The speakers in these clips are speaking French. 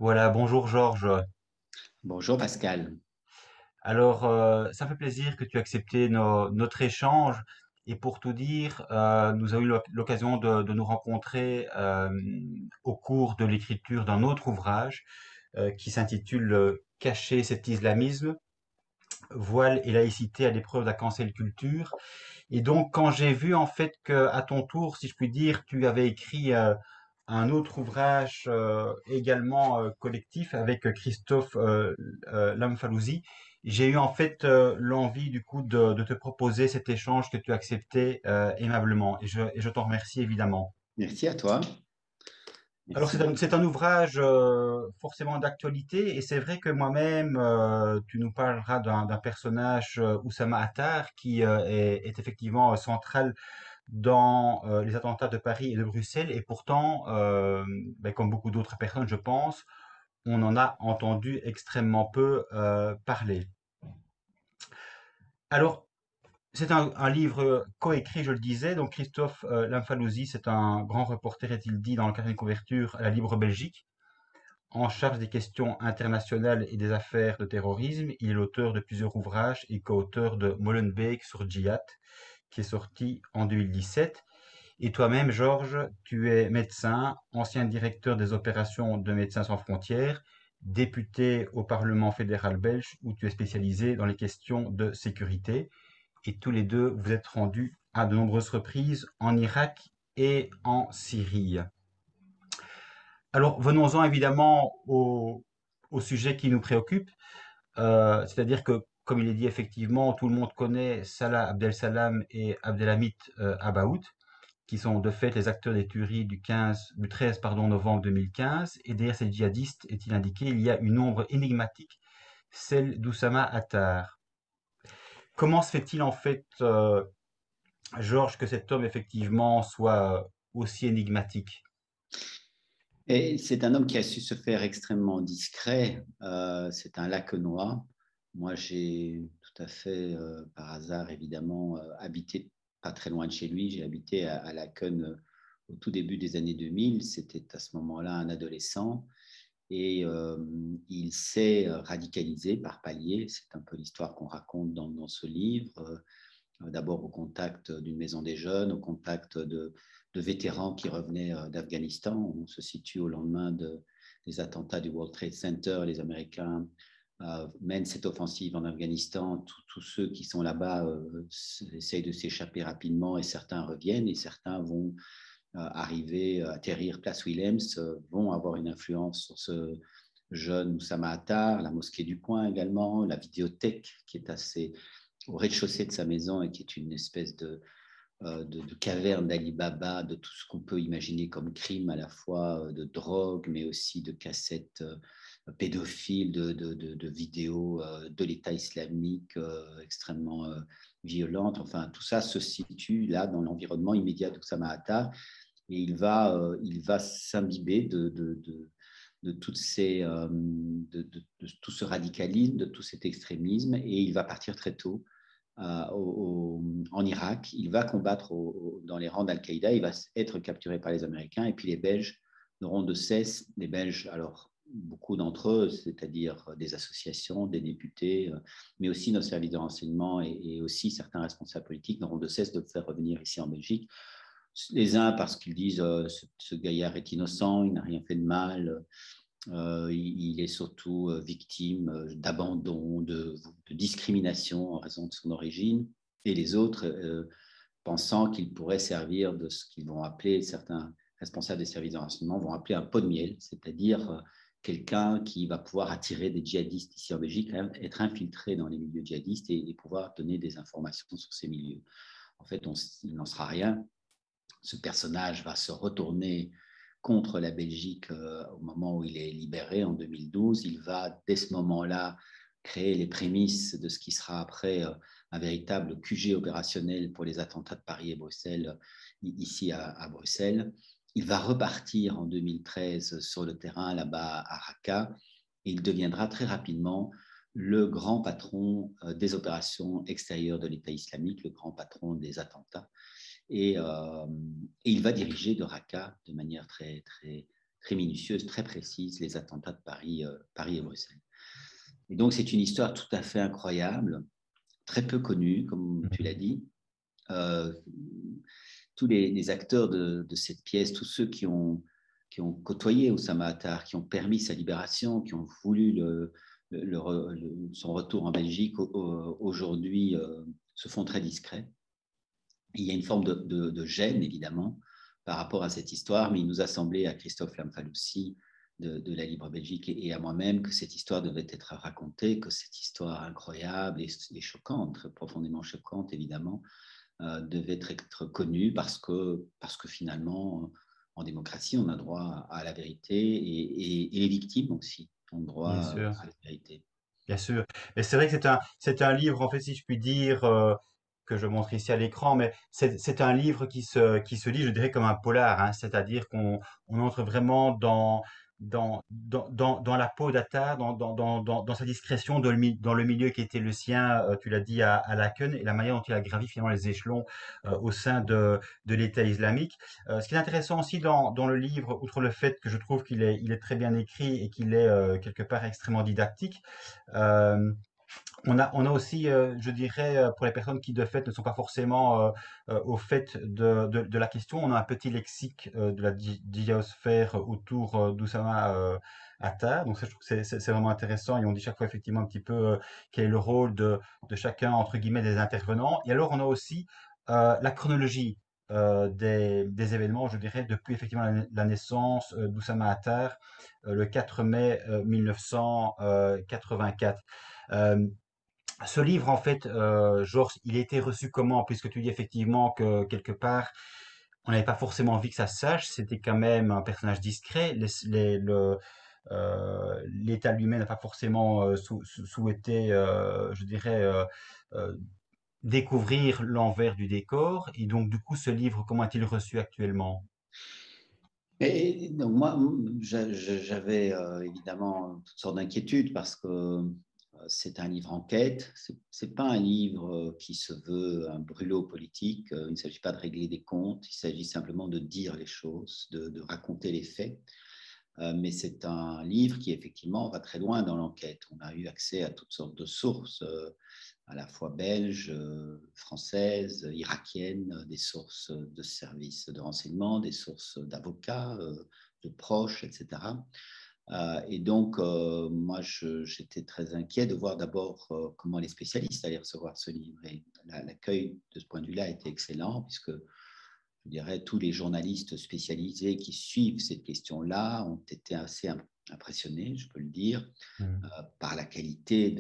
Voilà, bonjour Georges. Bonjour Pascal. Alors, ça fait plaisir que tu aies accepté notre échange. Et pour tout dire, nous avons eu l'occasion de nous rencontrer au cours de l'écriture d'un autre ouvrage qui s'intitule Cacher cet islamisme, voile et laïcité à l'épreuve de la cancel culture. Et donc, quand j'ai vu en fait que, à ton tour, si je puis dire, tu avais écrit un autre ouvrage également collectif avec Christophe Lamfalouzi, j'ai eu en fait l'envie du coup de te proposer cet échange que tu as accepté aimablement. Et je t'en remercie évidemment. Merci à toi. Alors Merci. c'est un ouvrage forcément d'actualité et c'est vrai que moi-même, tu nous parleras d'un personnage, Oussama Attar, qui est effectivement central dans les attentats de Paris et de Bruxelles. Et pourtant, ben, comme beaucoup d'autres personnes, je pense, on en a entendu extrêmement peu parler. Alors, c'est un livre coécrit, je le disais. Donc Christophe Lamfalouzi, c'est un grand reporter, est-il dit, dans le carnet de couverture à la Libre Belgique, en charge des questions internationales et des affaires de terrorisme. Il est l'auteur de plusieurs ouvrages et co-auteur de Molenbeek sur Djihad, qui est sorti en 2017. Et toi-même, Georges, tu es médecin, ancien directeur des opérations de Médecins sans frontières, député au Parlement fédéral belge, où tu es spécialisé dans les questions de sécurité. Et tous les deux, vous êtes rendus à de nombreuses reprises en Irak et en Syrie. Alors, venons-en évidemment au sujet qui nous préoccupe, c'est-à-dire que, comme il est dit effectivement, tout le monde connaît Salah Abdel Salam et Abdelhamid Abaoud, qui sont de fait les acteurs des tueries du 13 novembre 2015. Et derrière ces djihadistes, est-il indiqué, il y a une ombre énigmatique, celle d'Oussama Attar. Comment se fait-il en fait, Georges, que cet homme effectivement soit aussi énigmatique? Et c'est un homme qui a su se faire extrêmement discret. C'est un Lacanois. Moi, j'ai tout à fait, par hasard, évidemment, habité pas très loin de chez lui. J'ai habité à Laken au tout début des années 2000. C'était à ce moment-là un adolescent. Et il s'est radicalisé par paliers. C'est un peu l'histoire qu'on raconte dans ce livre. D'abord au contact d'une maison des jeunes, au contact de vétérans qui revenaient d'Afghanistan. On se situe au lendemain des attentats du World Trade Center. Les Américains mènent cette offensive en Afghanistan. Tous ceux qui sont là-bas essayent de s'échapper rapidement et certains reviennent et certains vont arriver, atterrir place Williams, vont avoir une influence sur ce jeune Oussama Attar, la mosquée du coin également, la vidéothèque qui est assez au rez-de-chaussée de sa maison et qui est une espèce de caverne d'Ali Baba, de tout ce qu'on peut imaginer comme crime, à la fois de drogue, mais aussi de cassettes pédophiles, de vidéos de l'État islamique extrêmement violentes. Enfin, tout ça se situe là dans l'environnement immédiat d'Oussama Attar et il va s'imbiber de, toutes ces, de tout ce radicalisme, de tout cet extrémisme, et il va partir très tôt en Irak. Il va combattre dans les rangs d'Al-Qaïda. Il va être capturé par les Américains. Et puis les Belges n'auront de cesse, les Belges, alors beaucoup d'entre eux, c'est-à-dire des associations, des députés, mais aussi nos services de renseignement et aussi certains responsables politiques n'auront de cesse de le faire revenir ici en Belgique. Les uns parce qu'ils disent ce gaillard est innocent, il n'a rien fait de mal, il est surtout victime d'abandon, de discrimination en raison de son origine, et les autres pensant qu'il pourrait servir de ce qu'ils vont appeler, certains responsables des services de renseignement vont appeler un pot de miel, c'est-à-dire quelqu'un qui va pouvoir attirer des djihadistes ici en Belgique, être infiltré dans les milieux djihadistes et pouvoir donner des informations sur ces milieux. En fait, il n'en sera rien. Ce personnage va se retourner contre la Belgique au moment où il est libéré en 2012. Il va, dès ce moment-là, créer les prémices de ce qui sera après un véritable QG opérationnel pour les attentats de Paris et Bruxelles, ici à Bruxelles. Il va repartir en 2013 sur le terrain là-bas à Raqqa et il deviendra très rapidement le grand patron des opérations extérieures de l'État islamique, le grand patron des attentats. Et, et, il va diriger de Raqqa de manière très, très, très minutieuse, très précise, les attentats de Paris, Paris et Bruxelles. Et donc, c'est une histoire tout à fait incroyable, très peu connue, comme tu l'as dit. Euh, tous les acteurs de cette pièce, tous ceux qui ont côtoyé Oussama Attar, qui ont permis sa libération, qui ont voulu son retour en Belgique, aujourd'hui se font très discrets. Il y a une forme de gêne, évidemment, par rapport à cette histoire, mais il nous a semblé à Christophe Lamfalussy de la Libre Belgique et à moi-même que cette histoire devait être racontée, que cette histoire incroyable et choquante, très profondément choquante, évidemment, devait être connue parce que finalement, en démocratie, on a droit à la vérité et les victimes aussi ont droit Bien sûr. à la vérité. Bien sûr. Et c'est vrai que c'est un livre, en fait, si je puis dire, que je montre ici à l'écran, mais c'est un livre qui se lit, je dirais, comme un polar, hein. C'est-à-dire on entre vraiment dans la peau d'Attar, dans sa discrétion, dans le milieu qui était le sien, tu l'as dit, à Laken, et la manière dont il a gravi finalement les échelons au sein de l'État islamique. Ce qui est intéressant aussi dans le livre, outre le fait que je trouve il est très bien écrit et qu'il est quelque part extrêmement didactique, euh, on a aussi, je dirais, pour les personnes qui de fait ne sont pas forcément au fait de la question, on a un petit lexique de la djihadosphère autour d'Oussama Attar. Donc ça, je trouve que c'est vraiment intéressant. Et on dit chaque fois effectivement un petit peu quel est le rôle de chacun, entre guillemets, des intervenants. Et alors, on a aussi la chronologie des événements, je dirais, depuis effectivement la naissance d'Oussama Attar, le 4 mai 1984. Euh, Ce livre, en fait, Georges, il a été reçu comment? Puisque tu dis effectivement que quelque part, on n'avait pas forcément envie que ça se sache. C'était quand même un personnage discret. L'État lui-même n'a pas forcément souhaité, je dirais, euh, découvrir l'envers du décor. Et donc, du coup, ce livre, comment est-il reçu actuellement? Et donc moi, j'avais évidemment toutes sortes d'inquiétudes parce que c'est un livre enquête, c'est pas un livre qui se veut un brûlot politique, il ne s'agit pas de régler des comptes, il s'agit simplement de dire les choses, de raconter les faits. Mais c'est un livre qui effectivement va très loin dans l'enquête. On a eu accès à toutes sortes de sources, à la fois belges, françaises, irakiennes, des sources de services de renseignement, des sources d'avocats, de proches, etc. Et donc, moi, j'étais très inquiet de voir d'abord comment les spécialistes allaient recevoir ce livre. Et l'accueil de ce point de vue-là était excellent, puisque je dirais tous les journalistes spécialisés qui suivent cette question-là ont été assez impressionnés, je peux le dire, Mhm. par la qualité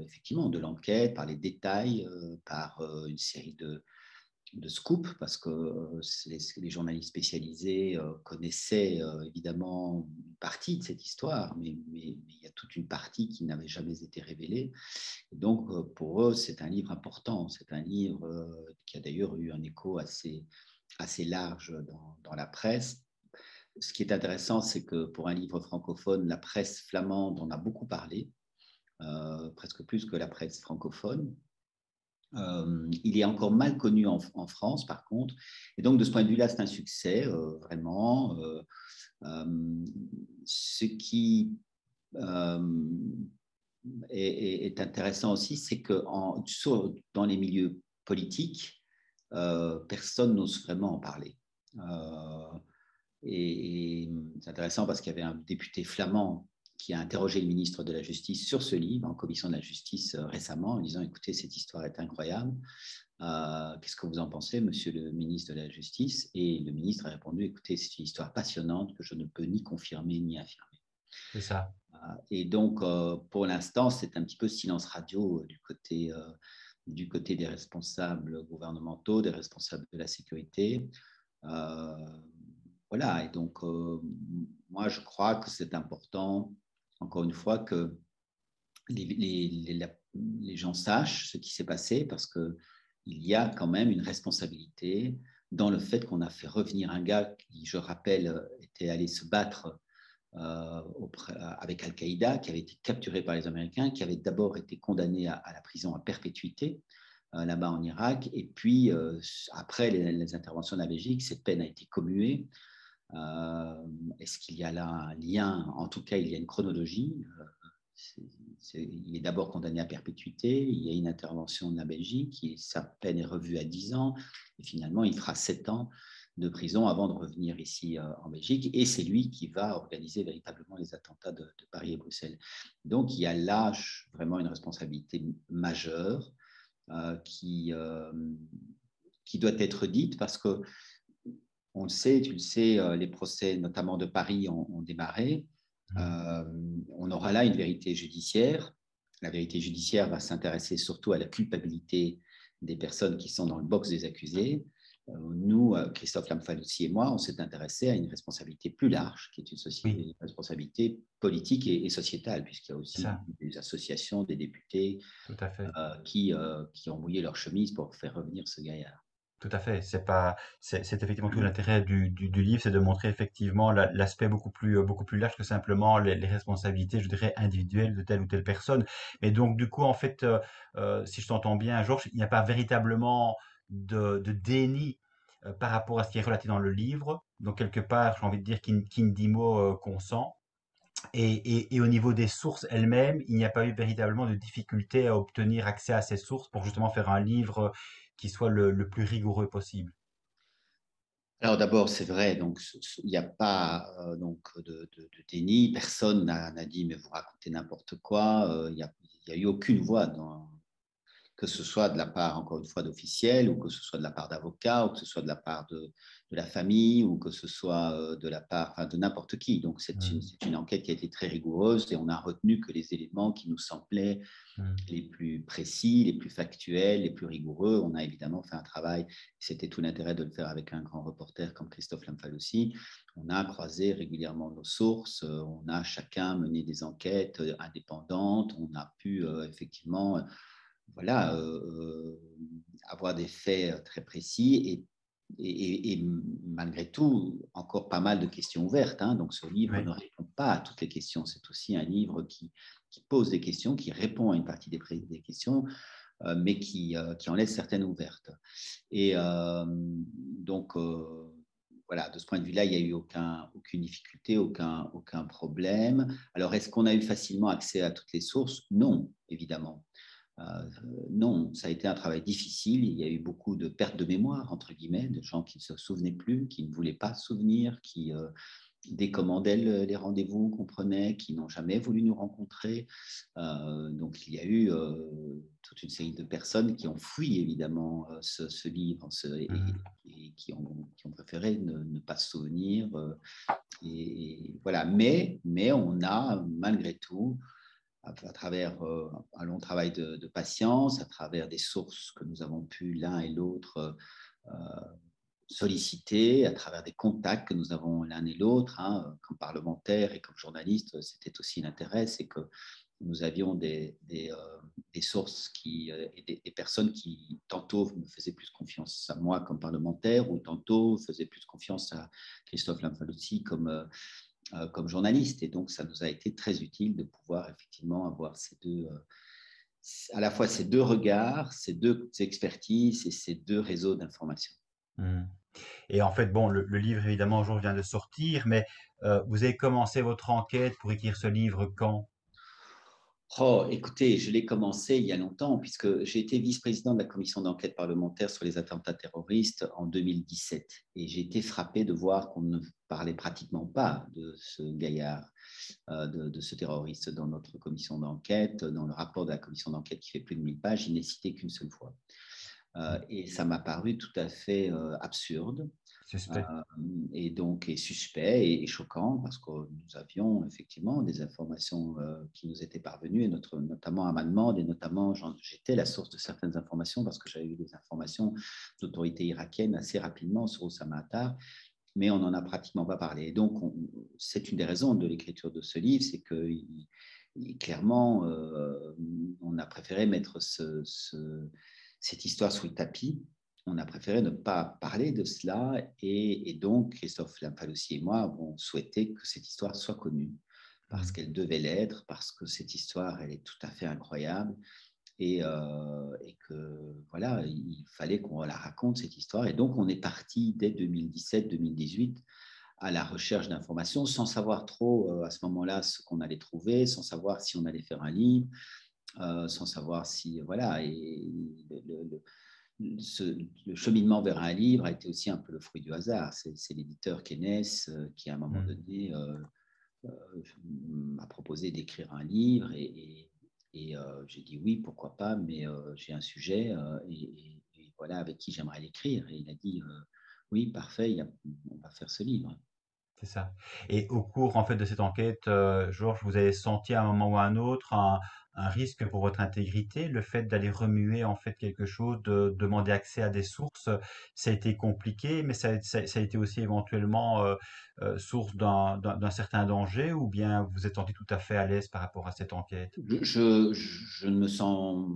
effectivement, de l'enquête, par les détails, par une série de scoops, parce que les journalistes spécialisés connaissaient évidemment une partie de cette histoire, mais il y a toute une partie qui n'avait jamais été révélée. Et donc, pour eux, c'est un livre important. C'est un livre qui a d'ailleurs eu un écho assez large dans la presse. Ce qui est intéressant, c'est que pour un livre francophone, la presse flamande en a beaucoup parlé, presque plus que la presse francophone. Il est encore mal connu en France, par contre. Et donc, de ce point de vue-là, c'est un succès, vraiment. Ce qui est intéressant aussi, c'est que dans les milieux politiques, personne n'ose vraiment en parler. Euh, et c'est intéressant parce qu'il y avait un député flamand qui a interrogé le ministre de la Justice sur ce livre en commission de la Justice récemment en disant écoutez, cette histoire est incroyable. Qu'est-ce que vous en pensez, monsieur le ministre de la Justice? Et le ministre a répondu écoutez, c'est une histoire passionnante que je ne peux ni confirmer ni infirmer. C'est ça. Et donc, pour l'instant, c'est un petit peu silence radio du côté des responsables gouvernementaux, des responsables de la sécurité. Euh, voilà, et donc, moi, je crois que c'est important, encore une fois, que les gens sachent ce qui s'est passé parce qu'il y a quand même une responsabilité dans le fait qu'on a fait revenir un gars qui, je rappelle, était allé se battre avec Al-Qaïda, qui avait été capturé par les Américains, qui avait d'abord été condamné à la prison à perpétuité là-bas en Irak, et puis après les interventions de la Belgique, cette peine a été commuée Est-ce qu'il y a là un lien? En tout cas, il y a une chronologie. Il est d'abord condamné à perpétuité, il y a une intervention de la Belgique, sa peine est revue à 10 ans, et finalement, il fera 7 ans de prison avant de revenir ici en Belgique, et c'est lui qui va organiser véritablement les attentats de Paris et Bruxelles. Donc, il y a là vraiment une responsabilité majeure qui doit être dite parce que on le sait, tu le sais, les procès, notamment de Paris, ont démarré. Euh, on aura là une vérité judiciaire. La vérité judiciaire va s'intéresser surtout à la culpabilité des personnes qui sont dans le box des accusés. Nous, Christophe Lamfalussy et moi, on s'est intéressé à une responsabilité plus large, qui est Oui, une responsabilité politique et sociétale, puisqu'il y a c'est aussi ça, des associations, des députés tout à fait. qui ont mouillé leur chemise pour faire revenir ce gaillard. Tout à fait. C'est effectivement tout l'intérêt du livre, c'est de montrer effectivement l'aspect beaucoup plus large que simplement les responsabilités, je dirais, individuelles de telle ou telle personne. Mais donc, du coup, en fait, si je t'entends bien, Georges, il n'y a pas véritablement de déni par rapport à ce qui est relaté dans le livre. Donc, quelque part, j'ai envie de dire qu'Indimo consent. Et au niveau des sources elles-mêmes, il n'y a pas eu véritablement de difficulté à obtenir accès à ces sources pour justement faire un livre qui soit le plus rigoureux possible. Alors d'abord, c'est vrai, donc il n'y a pas donc de déni, personne n'a dit mais vous racontez n'importe quoi, il y a eu aucune voix que ce soit de la part, encore une fois, d'officiels, ou que ce soit de la part d'avocats, ou que ce soit de la part de la famille, ou que ce soit de la part enfin, de n'importe qui. Donc, Mm, c'est une enquête qui a été très rigoureuse et on a retenu que les éléments qui nous semblaient mm, les plus précis, les plus factuels, les plus rigoureux. On a évidemment fait un travail, c'était tout l'intérêt de le faire avec un grand reporter comme Christophe Lamfalussy. On a croisé régulièrement nos sources, on a chacun mené des enquêtes indépendantes, on a pu effectivement voilà, avoir des faits très précis et malgré tout, encore pas mal de questions ouvertes. Hein. Donc, ce livre oui. ne répond pas à toutes les questions. C'est aussi un livre qui pose des questions, qui répond à une partie des questions, mais qui en laisse certaines ouvertes. Et donc, voilà, de ce point de vue-là, il n'y a eu aucune difficulté, aucun problème. Alors, est-ce qu'on a eu facilement accès à toutes les sources? Non, évidemment. Euh, non, ça a été un travail difficile. Il y a eu beaucoup de pertes de mémoire, entre guillemets, de gens qui ne se souvenaient plus, qui ne voulaient pas se souvenir, qui décommandaient les rendez-vous qu'on prenait, qui n'ont jamais voulu nous rencontrer. Donc, il y a eu toute une série de personnes qui ont fui, évidemment, ce livre Mm, et qui ont préféré ne pas se souvenir. Et voilà. Mais on a, malgré tout, à travers un long travail de patience, à travers des sources que nous avons pu l'un et l'autre solliciter, à travers des contacts que nous avons l'un et l'autre, hein, comme parlementaires et comme journalistes, c'était aussi l'intérêt, c'est que nous avions des sources et des personnes qui tantôt me faisaient plus confiance à moi comme parlementaire ou tantôt faisaient plus confiance à Christophe Lamfalussy comme journaliste. Et donc, ça nous a été très utile de pouvoir effectivement avoir à la fois ces deux regards, ces deux expertises et ces deux réseaux d'information. mm. Et en fait, bon, le livre, évidemment, aujourd'hui vient de sortir, mais vous avez commencé votre enquête pour écrire ce livre quand? Oh, écoutez, je l'ai commencé il y a longtemps, puisque j'ai été vice-président de la commission d'enquête parlementaire sur les attentats terroristes en 2017. Et j'ai été frappé de voir qu'on ne parlait pratiquement pas de ce gaillard, de ce terroriste dans notre commission d'enquête. Dans le rapport de la commission d'enquête qui fait plus de 1000 pages, il n'est cité qu'une seule fois. Et ça m'a paru tout à fait absurde Suspect. et donc et suspect et choquant parce que nous avions effectivement des informations qui nous étaient parvenues, et notamment à ma demande, et notamment j'étais la source de certaines informations parce que j'avais eu des informations d'autorités irakiennes assez rapidement sur Oussama Attar, mais on n'en a pratiquement pas parlé. Et donc, c'est une des raisons de l'écriture de ce livre, c'est que clairement, on a préféré mettre cette histoire sous le tapis. On a préféré ne pas parler de cela et donc Christophe Lamfalussy et moi avons souhaité que cette histoire soit connue parce Mm, qu'elle devait l'être, parce que cette histoire, elle est tout à fait incroyable et que voilà, il fallait qu'on la raconte cette histoire. Et donc on est parti dès 2017-2018 à la recherche d'informations sans savoir trop à ce moment-là ce qu'on allait trouver, sans savoir si on allait faire un livre, sans savoir si… Voilà, et le cheminement vers un livre a été aussi un peu le fruit du hasard. C'est l'éditeur Keynes qui, à un moment Mm. donné, m'a proposé d'écrire un livre et j'ai dit oui, pourquoi pas, mais j'ai un sujet et voilà avec qui j'aimerais l'écrire. Et il a dit oui, parfait, on va faire ce livre. C'est ça. Et au cours en fait de cette enquête, Georges, vous avez senti à un moment ou à un autre un risque pour votre intégrité, le fait d'aller remuer en fait quelque chose, de demander accès à des sources, ça a été compliqué, mais ça a été aussi éventuellement source d'un certain danger, ou bien vous êtes senti tout à fait à l'aise par rapport à cette enquête? Je ne me sens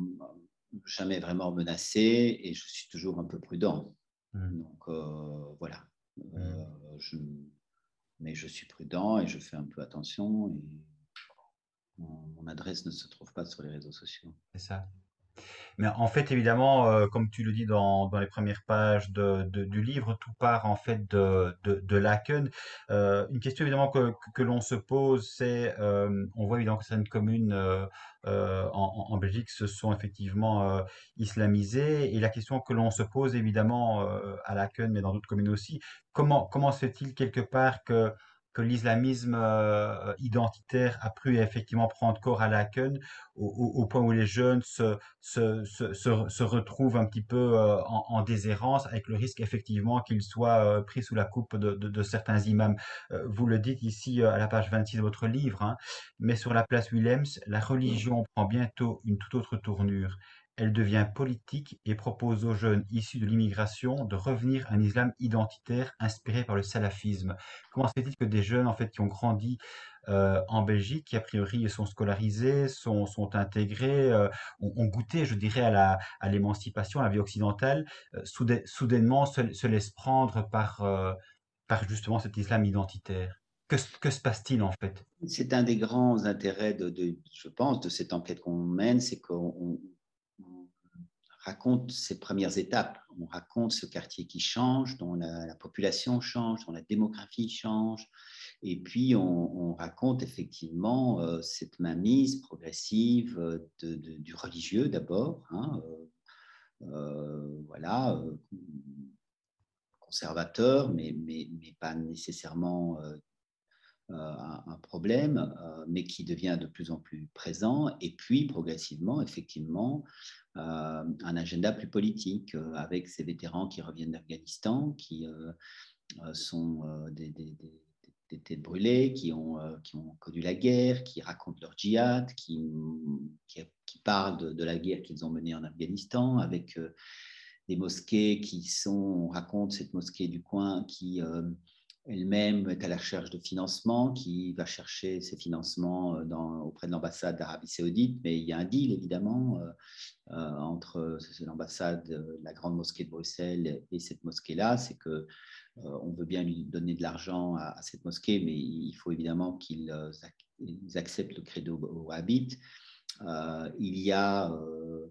jamais vraiment menacé et je suis toujours un peu prudent. Mm, Donc voilà. mm, Je, mais je suis prudent et je fais un peu attention et mon adresse ne se trouve pas sur les réseaux sociaux. c'est ça. Mais en fait, évidemment, comme tu le dis dans les premières pages du livre, tout part en fait de Laken. Une question évidemment que l'on se pose, c'est, on voit évidemment que certaines communes en Belgique se sont effectivement islamisées, et la question que l'on se pose évidemment à Laken, mais dans d'autres communes aussi, comment se fait-il quelque part que l'islamisme identitaire a pu effectivement prendre corps à Laken, au point où les jeunes se retrouvent un petit peu en déshérence, avec le risque effectivement qu'ils soient pris sous la coupe de certains imams. Vous le dites ici à la page 26 de votre livre, hein, mais sur la place Willems, la religion prend bientôt une toute autre tournure. Elle devient politique et propose aux jeunes issus de l'immigration de revenir à un islam identitaire inspiré par le salafisme. Comment se fait-il que des jeunes en fait qui ont grandi en Belgique, qui a priori sont scolarisés, sont intégrés, ont goûté, je dirais, à l'émancipation, à la vie occidentale, soudainement se laissent prendre par justement cet islam identitaire. Que se passe-t-il en fait? C'est un des grands intérêts, je pense, de cette enquête qu'on mène, c'est qu'on raconte ces premières étapes. On raconte ce quartier qui change, dont la population change, dont la démographie change. Et puis, on raconte effectivement cette mainmise progressive du religieux d'abord, hein, voilà, conservateur, mais pas nécessairement un problème, mais qui devient de plus en plus présent, et puis progressivement, effectivement, un agenda plus politique, avec ces vétérans qui reviennent d'Afghanistan, qui sont des têtes brûlées, qui ont connu la guerre, qui racontent leur djihad, qui parlent de la guerre qu'ils ont menée en Afghanistan, avec des mosquées on raconte cette mosquée du coin qui elle-même est à la recherche de financement, qui va chercher ses financements auprès de l'ambassade d'Arabie Saoudite, mais il y a un deal évidemment entre l'ambassade, la grande mosquée de Bruxelles et cette mosquée-là, c'est que on veut bien lui donner de l'argent à cette mosquée, mais il faut évidemment qu'ils acceptent le credo wahhabite. Euh, il y a euh,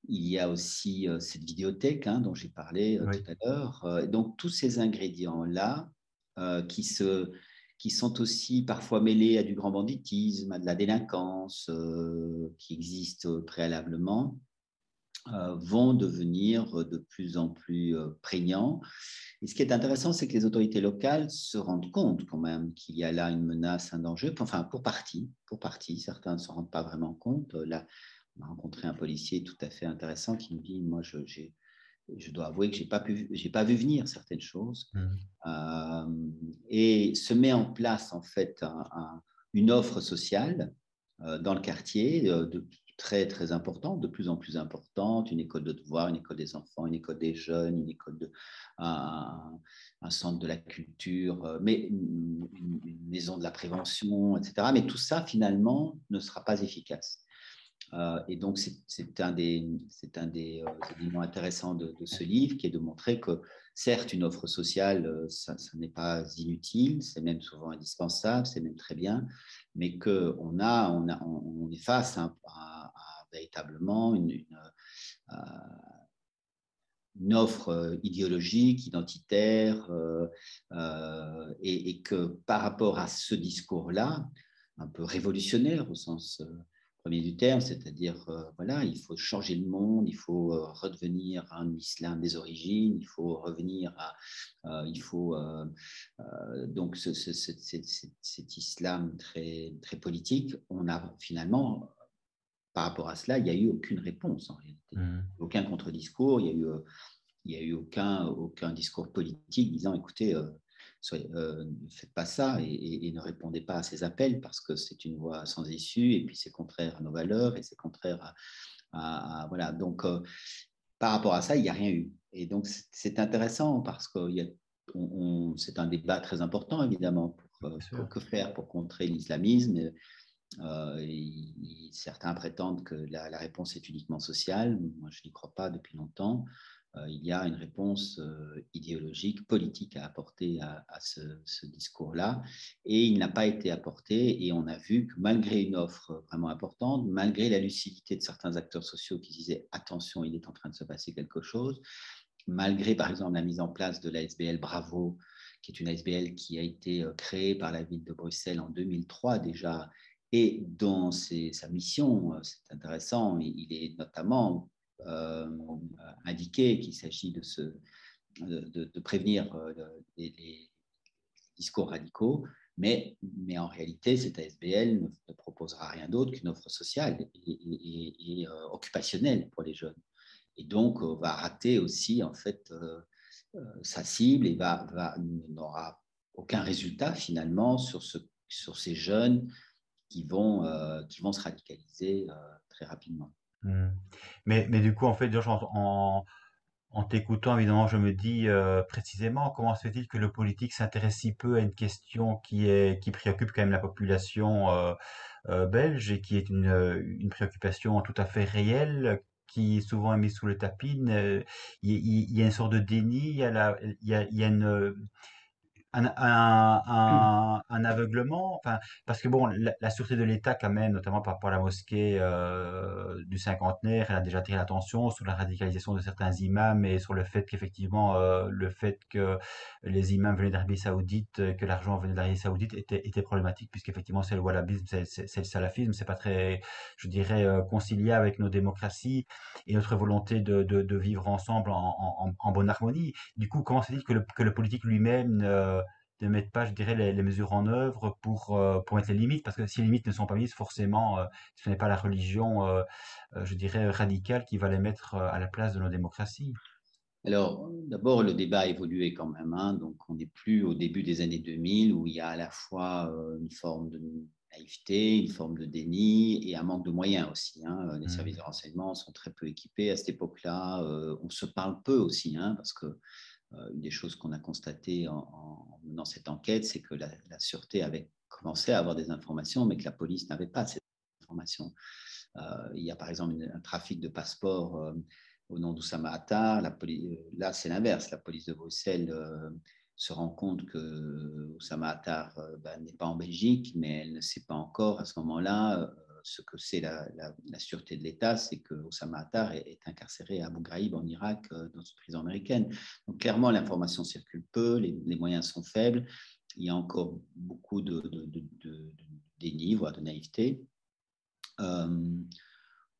il y a aussi cette vidéothèque hein, dont j'ai parlé Oui. tout à l'heure. Donc, tous ces ingrédients-là qui sont aussi parfois mêlés à du grand banditisme, à de la délinquance qui existe préalablement, vont devenir de plus en plus prégnants. Et ce qui est intéressant, c'est que les autorités locales se rendent compte quand même qu'il y a là une menace, un danger, enfin pour partie, certains ne s'en rendent pas vraiment compte. Là, on a rencontré un policier tout à fait intéressant qui nous dit, moi je dois avouer que j'ai pas vu venir certaines choses. Mm. Euh, et se met en place en fait une offre sociale dans le quartier très très importante, de plus en plus importante, une école de devoirs, une école des enfants, une école des jeunes, un, un centre de la culture, mais une maison de la prévention, etc. Mais tout ça finalement ne sera pas efficace. Et donc, c'est un des éléments intéressants de ce livre, qui est de montrer que, certes, une offre sociale, ça n'est pas inutile, c'est même souvent indispensable, c'est même très bien, mais on est face à véritablement une offre idéologique, identitaire, et que par rapport à ce discours-là, un peu révolutionnaire au sens premier du terme, c'est-à-dire voilà, il faut changer le monde, il faut redevenir un islam des origines, il faut revenir à, il faut donc cet islam très très politique. On a finalement par rapport à cela, il n'y a eu aucune réponse en réalité, Mhm. aucun contre-discours, il y a eu aucun discours politique disant écoutez, ne faites pas ça et ne répondez pas à ces appels parce que c'est une voie sans issue et puis c'est contraire à nos valeurs et c'est contraire voilà. Donc, par rapport à ça, il n'y a rien eu. Et donc, c'est intéressant parce que c'est un débat très important, évidemment, Bien sûr. que faire pour contrer l'islamisme. Certains prétendent que la réponse est uniquement sociale. Moi, je n'y crois pas depuis longtemps. Il y a une réponse idéologique, politique à apporter à ce discours-là. Et il n'a pas été apporté. Et on a vu que malgré une offre vraiment importante, malgré la lucidité de certains acteurs sociaux qui disaient attention, il est en train de se passer quelque chose, malgré par exemple la mise en place de la SBL Bravo, qui est une SBL qui a été créée par la ville de Bruxelles en 2003 déjà, et dont sa mission, c'est intéressant, il est notamment indiqué qu'il s'agit de prévenir les discours radicaux, mais en réalité, cette ASBL ne proposera rien d'autre qu'une offre sociale et occupationnelle pour les jeunes. Et donc, va rater aussi en fait sa cible et n'aura aucun résultat finalement sur ces jeunes qui vont se radicaliser très rapidement. Mhm. Mais du coup, en fait, Georges, en t'écoutant, évidemment, je me dis précisément comment se fait-il que le politique s'intéresse si peu à une question qui préoccupe quand même la population belge et qui est une préoccupation tout à fait réelle, qui souvent est mise sous le tapis. Il y a une sorte de déni, il y a un aveuglement, enfin, parce que bon, la sûreté de l'État quand même, notamment par rapport à la mosquée du cinquantenaire, elle a déjà attiré l'attention sur la radicalisation de certains imams et sur le fait qu'effectivement, le fait que les imams venaient d'Arabie Saoudite, que l'argent venait d'Arabie Saoudite était problématique, puisqu'effectivement c'est le wahhabisme, c'est le salafisme, c'est pas très, je dirais, conciliable avec nos démocraties et notre volonté de vivre ensemble en bonne harmonie. Du coup, comment se dit que le politique lui-même ne mette pas, je dirais, les mesures en œuvre pour mettre les limites? Parce que si les limites ne sont pas mises, forcément, ce n'est pas la religion, je dirais, radicale qui va les mettre à la place de nos démocraties. Alors, d'abord, le débat a évolué quand même, hein. Donc, on n'est plus au début des années 2000 où il y a à la fois une forme de naïveté, une forme de déni et un manque de moyens aussi, hein. Les services Mhm. de renseignement sont très peu équipés à cette époque-là. On se parle peu aussi, hein, parce que une des choses qu'on a constatées en menant cette enquête, c'est que la sûreté avait commencé à avoir des informations, mais que la police n'avait pas ces informations. Il y a par exemple un trafic de passeports au nom d'Oussama Attar. Là, c'est l'inverse. La police de Bruxelles se rend compte que Oussama Attar n'est pas en Belgique, mais elle ne sait pas encore à ce moment-là ce que c'est la sûreté de l'État, c'est que Oussama Attar est incarcéré à Abu Ghraib en Irak, dans une prison américaine. Donc clairement, l'information circule peu, les moyens sont faibles, il y a encore beaucoup de déni, voire de naïveté. Euh,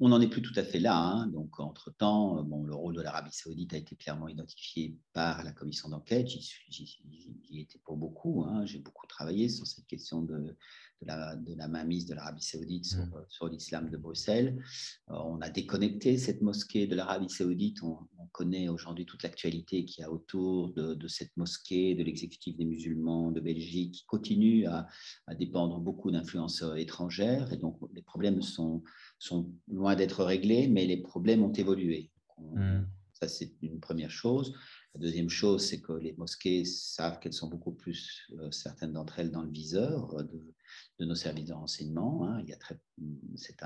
on n'en est plus tout à fait là, hein. Donc, entre-temps, bon, le rôle de l'Arabie saoudite a été clairement identifié par la commission d'enquête. J'y étais pour beaucoup, hein. J'ai beaucoup travaillé sur cette question de la mainmise de l'Arabie saoudite Mhm. sur l'islam de Bruxelles. On a déconnecté cette mosquée de l'Arabie saoudite. On connaît aujourd'hui toute l'actualité qu'il y a autour de cette mosquée, de l'exécutif des musulmans de Belgique, qui continue à dépendre beaucoup d'influences étrangères. Et donc, les problèmes sont loin d'être réglés, mais les problèmes ont évolué. Mhm. Ça, c'est une première chose. La deuxième chose, c'est que les mosquées savent qu'elles sont beaucoup plus, certaines d'entre elles, dans le viseur de nos services de renseignement, hein. C'est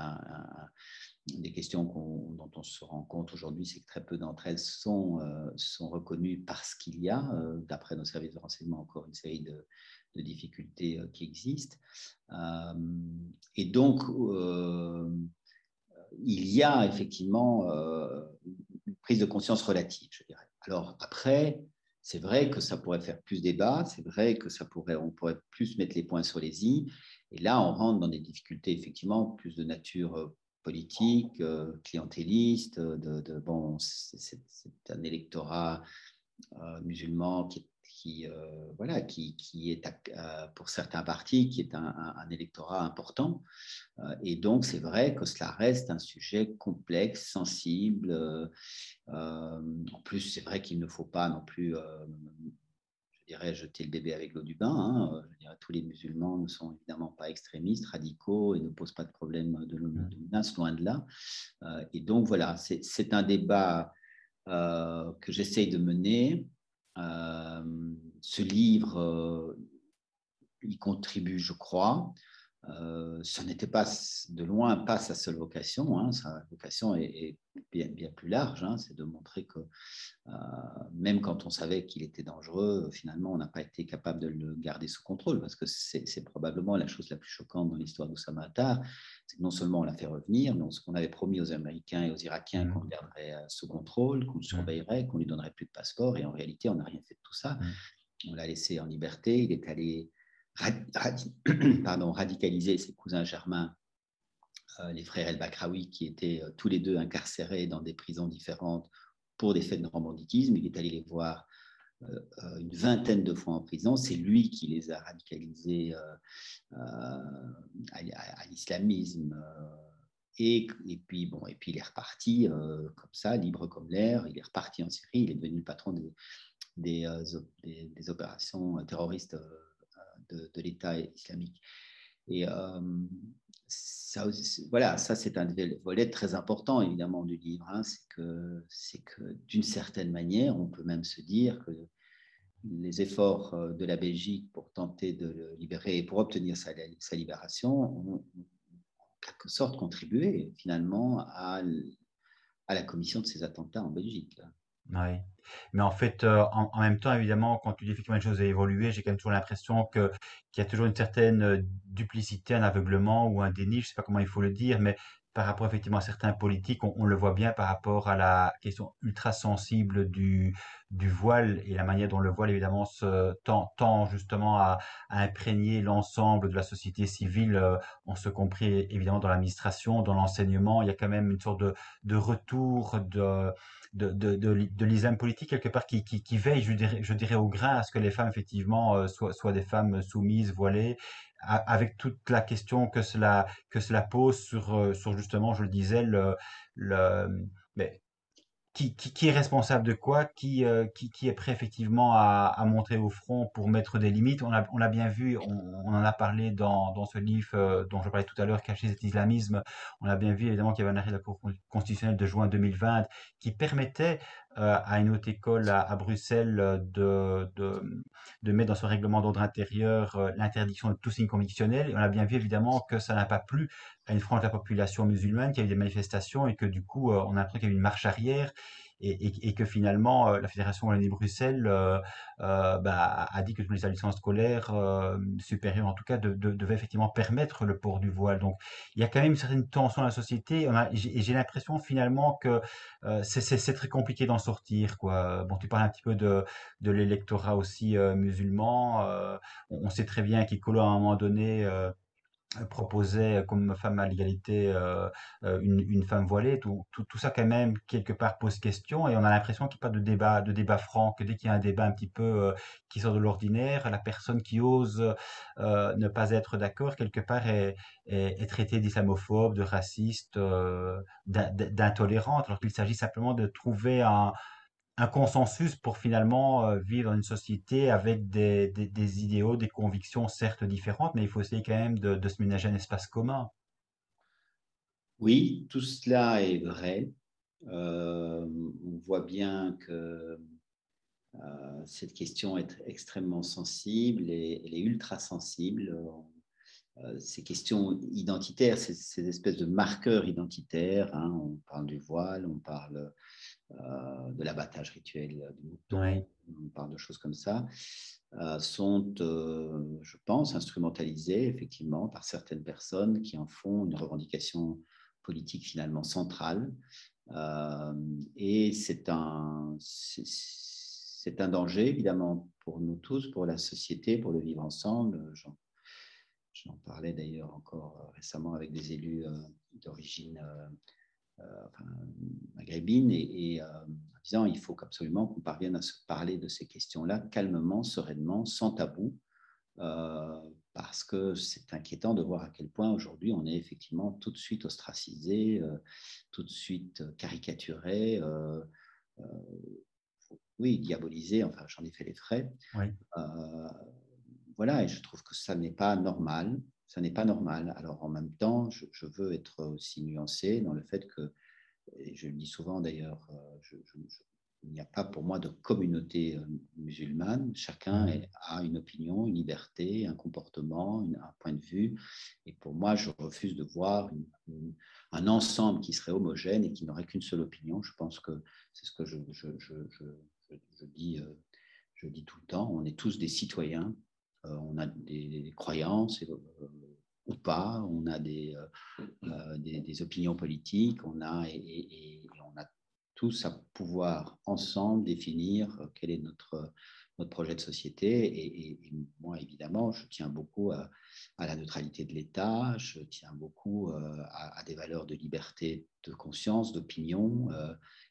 des questions dont on se rend compte aujourd'hui, c'est que très peu d'entre elles sont reconnues parce qu'il y a, d'après nos services de renseignement, encore une série de difficultés qui existent. Et donc, il y a effectivement prise de conscience relative, je dirais. Alors après, c'est vrai que ça pourrait faire plus débat, c'est vrai que on pourrait plus mettre les points sur les i, et là, on rentre dans des difficultés, effectivement, plus de nature politique, clientéliste, bon, c'est un électorat musulman voilà, qui est pour certains partis, qui est un électorat important. Et donc, c'est vrai que cela reste un sujet complexe, sensible. En plus, c'est vrai qu'il ne faut pas non plus, je dirais, jeter le bébé avec l'eau du bain. Hein. Je dirais, tous les musulmans ne sont évidemment pas extrémistes, radicaux et ne posent pas de problème de menace, loin de là. Et donc, voilà, c'est un débat que j'essaye de mener. Ce livre y contribue, je crois. Ce n'était pas de loin pas sa seule vocation. Hein. Sa vocation est bien plus large. Hein. C'est de montrer que même quand on savait qu'il était dangereux, finalement, on n'a pas été capable de le garder sous contrôle, parce que c'est probablement la chose la plus choquante dans l'histoire d'Oussama Attar. C'est que non seulement on l'a fait revenir, mais on avait promis aux Américains et aux Irakiens qu'on le garderait sous contrôle, qu'on le surveillerait, qu'on lui donnerait plus de passeport, et en réalité, on n'a rien fait de tout ça. On l'a laissé en liberté. Il est allé radicaliser ses cousins germains, les frères El-Bakraoui, qui étaient tous les deux incarcérés dans des prisons différentes pour des faits de grand banditisme. Il est allé les voir une vingtaine de fois en prison. C'est lui qui les a radicalisés à l'islamisme. Et puis, bon, et puis il est reparti comme ça, libre comme l'air. Il est reparti en Syrie. Il est devenu le patron des opérations terroristes de l'État islamique. Et ça, voilà, ça c'est un volet très important évidemment du livre. Hein, c'est que d'une certaine manière, on peut même se dire que les efforts de la Belgique pour tenter de le libérer et pour obtenir sa libération ont en quelque sorte contribué finalement à la commission de ces attentats en Belgique. Oui. Mais en fait, en même temps, évidemment, quand tu dis effectivement que les choses ont évolué, j'ai quand même toujours l'impression qu'il y a toujours une certaine duplicité, un aveuglement ou un déni, je sais pas comment il faut le dire, mais par rapport effectivement à certains politiques, on le voit bien par rapport à la question ultra sensible du voile et la manière dont le voile évidemment tend justement à imprégner l'ensemble de la société civile, on se compris évidemment dans l'administration, dans l'enseignement, il y a quand même une sorte de retour de l'islam politique quelque part qui veille, je dirais au grain à ce que les femmes effectivement soient des femmes soumises, voilées, avec toute la question que cela pose sur justement, je le disais, mais qui est responsable de quoi, qui est prêt effectivement à monter au front pour mettre des limites. On l'a bien vu, on en a parlé dans ce livre dont je parlais tout à l'heure, Cacher cet islamisme. On a bien vu évidemment qu'il y avait un arrêt de la Cour constitutionnelle de juin 2020 qui permettait à une haute école à Bruxelles de mettre dans son règlement d'ordre intérieur l'interdiction de tout signe convictionnel. Et on a bien vu évidemment que ça n'a pas plu à une frange de la population musulmane, qu'il y a eu des manifestations et que du coup on a l'impression qu'il y a eu une marche arrière et que finalement la Fédération Wallonie-Bruxelles a dit que tous les établissements scolaires supérieurs en tout cas devaient effectivement permettre le port du voile. Donc il y a quand même une certaine tension dans la société et j'ai l'impression finalement que c'est très compliqué d'en sortir, quoi. Bon, tu parles un petit peu de l'électorat aussi musulman. On sait très bien qu'Ecolo à un moment donné proposait comme femme à l'égalité une femme voilée, tout ça quand même quelque part pose question et on a l'impression qu'il n'y a pas de débat franc, que dès qu'il y a un débat un petit peu qui sort de l'ordinaire, la personne qui ose ne pas être d'accord quelque part est traitée d'islamophobe, de raciste, d'intolérante, alors qu'il s'agit simplement de trouver un consensus pour finalement vivre dans une société avec des idéaux, des convictions certes différentes, mais il faut essayer quand même de se ménager un espace commun. Oui, tout cela est vrai. On voit bien que cette question est extrêmement sensible et elle est ultra sensible. Ces questions identitaires, ces espèces de marqueurs identitaires, hein, on parle du voile, on parle de l'abattage rituel du mouton, Oui. on parle de choses comme ça, sont, je pense, instrumentalisées effectivement par certaines personnes qui en font une revendication politique finalement centrale. Et c'est un danger, évidemment, pour nous tous, pour la société, pour le vivre ensemble. J'en parlais d'ailleurs encore récemment avec des élus d'origine enfin, maghrébine en disant il faut absolument qu'on parvienne à se parler de ces questions-là calmement, sereinement, sans tabou, parce que c'est inquiétant de voir à quel point aujourd'hui on est effectivement tout de suite ostracisé, tout de suite caricaturé, euh, oui, diabolisé, enfin j'en ai fait les frais. Oui, Euh, voilà, et je trouve que ça n'est pas normal. Ça n'est pas normal. Alors en même temps, je veux être aussi nuancé dans le fait que, et je le dis souvent d'ailleurs, il n'y a pas pour moi de communauté musulmane. Chacun mhm, a une opinion, une liberté, un comportement, un point de vue. Et pour moi, je refuse de voir un ensemble qui serait homogène et qui n'aurait qu'une seule opinion. Je pense que c'est ce que je dis, je dis tout le temps. On est tous des citoyens. On a des croyances ou pas. On a des opinions politiques, on a tous à pouvoir ensemble définir quel est notre projet de société. Et moi, évidemment, je tiens beaucoup à la neutralité de l'État, je tiens beaucoup à des valeurs de liberté de conscience, d'opinion,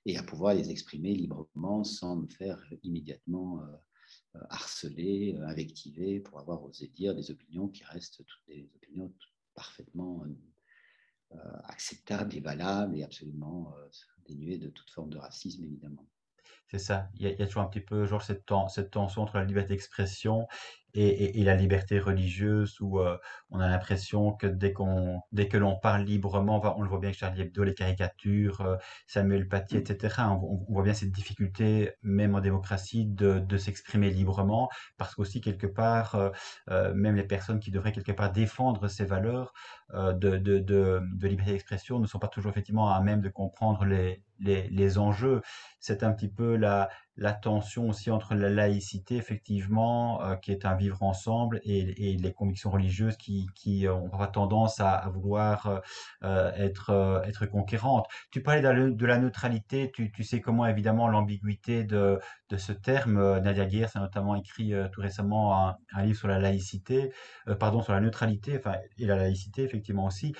et à pouvoir les exprimer librement sans me faire immédiatement harceler, invectiver, pour avoir osé dire des opinions qui restent toutes des opinions parfaitement acceptable et valable et absolument dénué de toute forme de racisme, évidemment. c'est ça. Il y a toujours un petit peu genre cette tension entre la liberté d'expression et la liberté religieuse où on a l'impression que dès que l'on parle librement, on le voit bien avec Charlie Hebdo, les caricatures, Samuel Paty, etc. On voit bien cette difficulté, même en démocratie, de s'exprimer librement, parce qu'aussi quelque part, même les personnes qui devraient quelque part défendre ces valeurs de liberté d'expression ne sont pas toujours effectivement à même de comprendre les enjeux. C'est un petit peu la tension aussi entre la laïcité, effectivement, qui est un vivre ensemble, et les convictions religieuses qui ont parfois tendance à vouloir être conquérantes. Tu parlais de la neutralité, tu sais comment évidemment l'ambiguïté de ce terme. Nadia Guerre a notamment écrit tout récemment un livre sur la laïcité, pardon, sur la neutralité, enfin, et la laïcité, effectivement aussi.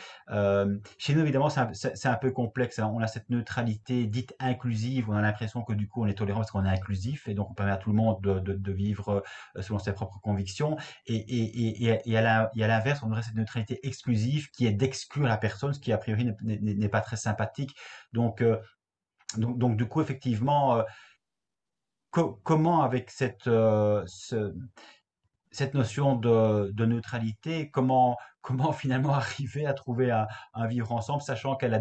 Chez nous, évidemment, c'est un peu complexe, hein. On a cette neutralité dite inclusive. On a l'impression que du coup, on est tolérant parce qu'on est inclusif et donc on permet à tout le monde de vivre selon ses propres convictions. Et à l'inverse, on aurait cette neutralité exclusive qui est d'exclure la personne, ce qui a priori n'est pas très sympathique. Donc, donc du coup, effectivement, comment avec cette notion de neutralité, comment finalement arriver à trouver un vivre ensemble, sachant qu'il y a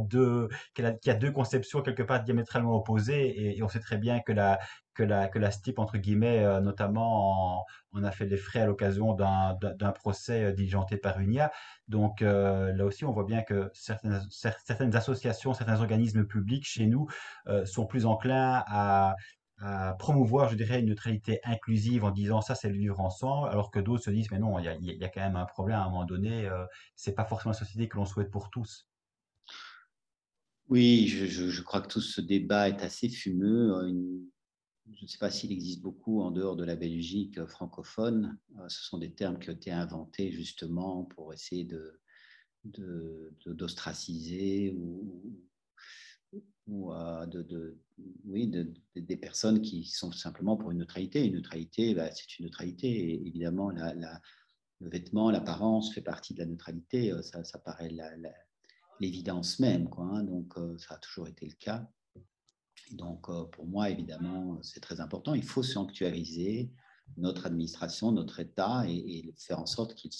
deux conceptions quelque part diamétralement opposées, et on sait très bien que la STIP, entre guillemets, notamment, en a fait les frais à l'occasion d'un procès diligenté par UNIA. Donc là aussi, on voit bien que certaines associations, certains organismes publics chez nous sont plus enclins à promouvoir, je dirais, une neutralité inclusive en disant ça, c'est le vivre ensemble, alors que d'autres se disent, mais non, il y a quand même un problème à un moment donné, c'est pas forcément la société que l'on souhaite pour tous. Oui, je crois que tout ce débat est assez fumeux. Je ne sais pas s'il existe beaucoup en dehors de la Belgique francophone. Ce sont des termes qui ont été inventés justement pour essayer d'ostraciser ou oui, des personnes qui sont simplement pour une neutralité. Une neutralité, bah, c'est une neutralité. Et évidemment, le vêtement, l'apparence fait partie de la neutralité. Ça paraît l'évidence même, quoi, hein. Donc, ça a toujours été le cas. Et donc, pour moi, évidemment, c'est très important. Il faut sanctuariser notre administration, notre État, et faire en sorte qu'il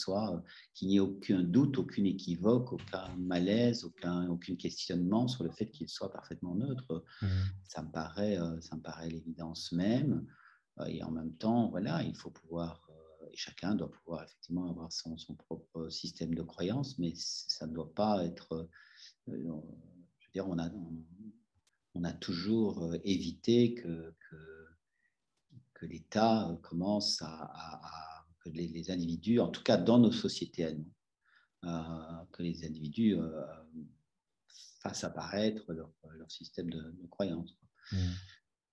n'y ait aucun doute, aucun équivoque, aucun malaise, aucun questionnement sur le fait qu'il soit parfaitement neutre. Mhm. Ça me paraît l'évidence même. Et en même temps, voilà, il faut pouvoir, et chacun doit pouvoir effectivement avoir son propre système de croyance, mais ça ne doit pas être, je veux dire, on a toujours évité que l'État commence que les individus, en tout cas dans nos sociétés à nous, que les individus fassent apparaître leur système de croyance. Mhm.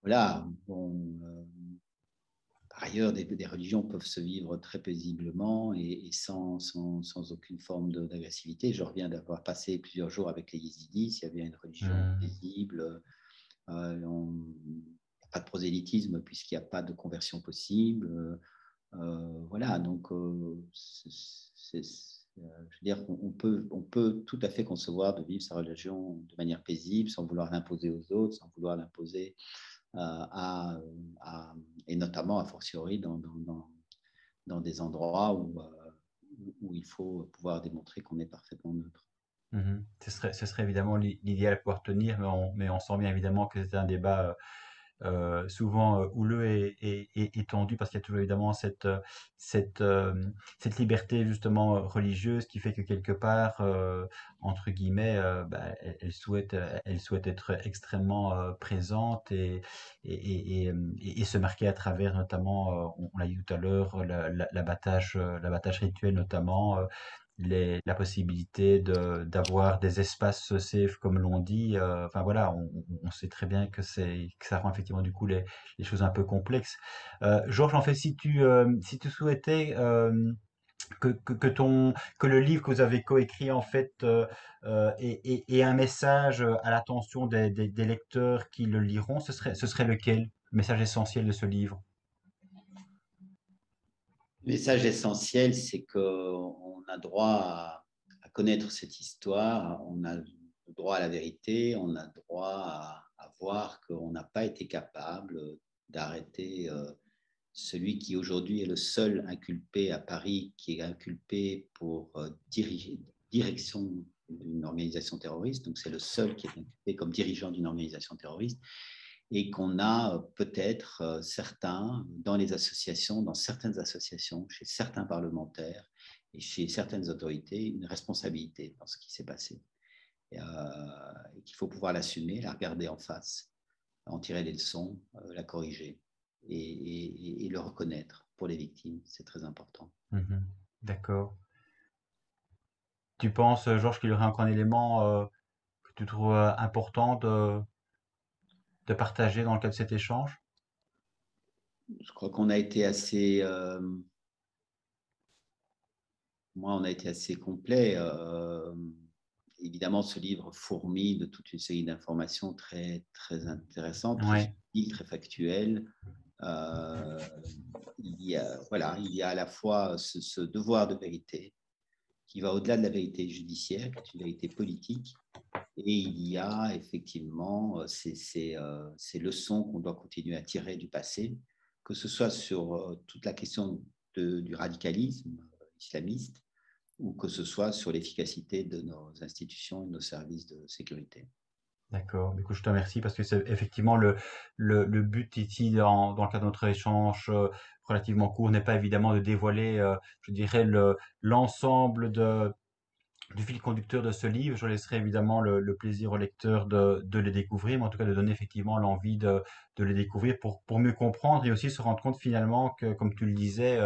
Voilà. Bon, par ailleurs, des religions peuvent se vivre très paisiblement et sans aucune forme d'agressivité. Je reviens d'avoir passé plusieurs jours avec les yézidis. Il y avait une religion Mhm. paisible. Il n'y a pas de prosélytisme puisqu'il n'y a pas de conversion possible. Voilà, donc je veux dire on peut tout à fait concevoir de vivre sa religion de manière paisible, sans vouloir l'imposer aux autres, sans vouloir l'imposer à, et notamment a fortiori dans des endroits où il faut pouvoir démontrer qu'on est parfaitement neutre. Mhm. Ce serait évidemment l'idéal à pouvoir tenir, mais on sent bien évidemment que c'est un débat souvent houleux et tendu parce qu'il y a toujours évidemment cette, euh, cette liberté justement religieuse qui fait que quelque part, entre guillemets, bah, elle souhaite être extrêmement présente et se marquer à travers notamment, on l'a dit tout à l'heure, l'abattage rituel notamment. La possibilité d'avoir des espaces safe comme l'on dit, enfin voilà, on sait très bien que ça rend effectivement du coup les choses un peu complexes. Georges, en fait, si tu souhaitais que le livre que vous avez coécrit en fait ait un message à l'attention des lecteurs qui le liront, ce serait lequel? Le message essentiel de ce livre? Le message essentiel, c'est qu'on a droit à connaître cette histoire, on a le droit à la vérité, on a droit à voir qu'on n'a pas été capable d'arrêter celui qui aujourd'hui est le seul inculpé à Paris, qui est inculpé pour direction d'une organisation terroriste. Donc c'est le seul qui est inculpé comme dirigeant d'une organisation terroriste et qu'on a peut-être certains dans les associations, dans certaines associations, chez certains parlementaires et chez certaines autorités, une responsabilité dans ce qui s'est passé. Et qu'il faut pouvoir l'assumer, la regarder en face, en tirer les leçons, la corriger et le reconnaître pour les victimes. C'est très important. Mhm. D'accord. Tu penses, Georges, qu'il y aurait encore un élément que tu trouves important de partager dans le cadre de cet échange? Je crois qu'on a été assez, moi, on a été assez complet. Évidemment, ce livre fourmille de toute une série d'informations très, très intéressantes, très Ouais. utiles, très factuelles. Euh, voilà, il y a à la fois ce devoir de vérité qui va au-delà de la vérité judiciaire, qui est une vérité politique, et il y a effectivement ces leçons qu'on doit continuer à tirer du passé, que ce soit sur toute la question du radicalisme islamiste, ou que ce soit sur l'efficacité de nos institutions et de nos services de sécurité. D'accord. Du coup, je te remercie parce que c'est effectivement le but ici dans le cadre de notre échange relativement court n'est pas évidemment de dévoiler, je dirais, l'ensemble du fil conducteur de ce livre. Je laisserai évidemment le plaisir au lecteur de les découvrir, mais en tout cas de donner effectivement l'envie de les découvrir pour mieux comprendre et aussi se rendre compte finalement que, comme tu le disais,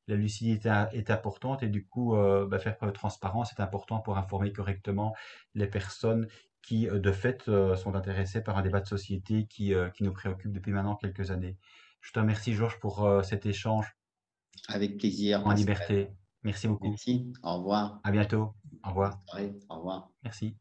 la lucidité est importante et du coup, bah, faire preuve de transparence est important pour informer correctement les personnes qui, de fait, sont intéressées par un débat de société qui nous préoccupe depuis maintenant quelques années. Je te remercie, Georges, pour cet échange Avec plaisir, en Pascal. liberté. Merci beaucoup. Merci. Au revoir. À bientôt. Au Bonne revoir. soirée. Au revoir. Merci.